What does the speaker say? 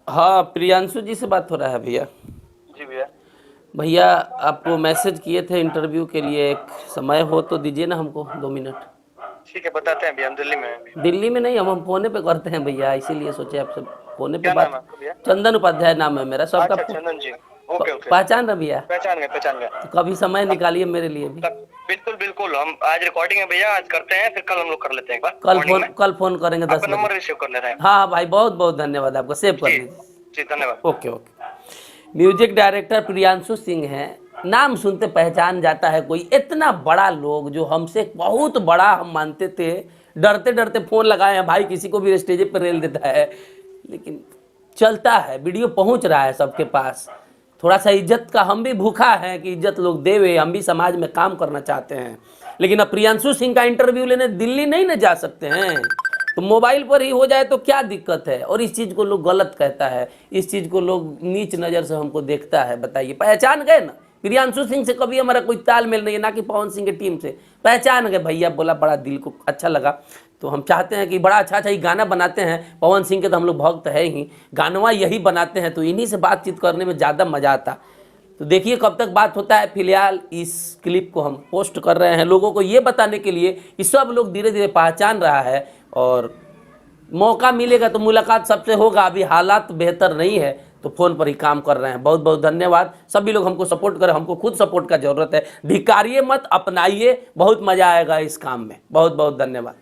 हाँ, प्रियांशु जी से बात हो रहा है भैया। जी भैया। भैया आपको मैसेज किए थे इंटरव्यू के लिए, एक समय हो तो दीजिए ना हमको 2 मिनट। ठीक है, बताते हैं भैया, हम दिल्ली में हैं अभी। दिल्ली में नहीं, हम फोने पे करते हैं भैया, इसीलिए सोचे आपसे फोने पे क्या नाम बात। है आपका भैया? चंदन उपाध्याय नाम है मेरा, सबका अच्छा, चंदन जी। Okay okay. पहचान रहे भैया? पहचान गए, पहचान गए। तो कभी समय अब निकालिए मेरे लिए भी। तक बिल्कुल बिल्कुल, हम आज रिकॉर्डिंग है भैया, आज करते हैं, फिर कल हम लोग कर लेते हैं एक बार कल मॉर्निंग फोन में। कल फोन करेंगे आपका 10 बजे। नंबर रिसीव कर ले रहे हैं। हाँ भाई, बहुत बहुत धन्यवाद आपका, सेव कर जी लीजिए। जी, धन्यवाद। Okay okay. Music director Priyanshu Singh हैं। नाम सुनते पहचान जाता है कोई, इतना बड़ा लोग जो हमसे बहुत बड़ा हम मानते थे, डरते डरते फोन लगाए हैं भाई, किसी को भी स्टेज पर रेल देता है, लेकिन चलता है, वीडियो पहुंच रहा है सबके पास। थोड़ा सा इज्जत का हम भी भूखा है कि इज्जत लोग देवे, हम भी समाज में काम करना चाहते हैं। लेकिन अब प्रियांशु सिंह का इंटरव्यू लेने दिल्ली नहीं ना जा सकते हैं, तो मोबाइल पर ही हो जाए तो क्या दिक्कत है। और इस चीज़ को लोग गलत कहता है, इस चीज़ को लोग नीच नज़र से हमको देखता है। बताइए, पहचान गए ना? प्रियांशु सिंह से कभी हमारा कोई तालमेल नहीं है, ना कि पवन सिंह की टीम से। पहचान गए भैया, बोला बड़ा दिल को अच्छा लगा। तो हम चाहते हैं कि बड़ा अच्छा अच्छा ही गाना बनाते हैं, पवन सिंह के तो हम लोग भक्त है ही, गानवा यही बनाते हैं, तो इन्हीं से बातचीत करने में ज़्यादा मज़ा आता। तो देखिए कब तक बात होता है। फिलहाल इस क्लिप को हम पोस्ट कर रहे हैं लोगों को ये बताने के लिए कि सब लोग धीरे धीरे पहचान रहा है, और मौका मिलेगा तो मुलाकात सबसे होगा। अभी हालात बेहतर नहीं है तो फ़ोन पर ही काम कर रहे हैं। बहुत बहुत धन्यवाद। सभी लोग हमको सपोर्ट करें, हमको खुद सपोर्ट का ज़रूरत है। धिकारिए मत, अपनाइए, बहुत मज़ा आएगा इस काम में। बहुत बहुत धन्यवाद।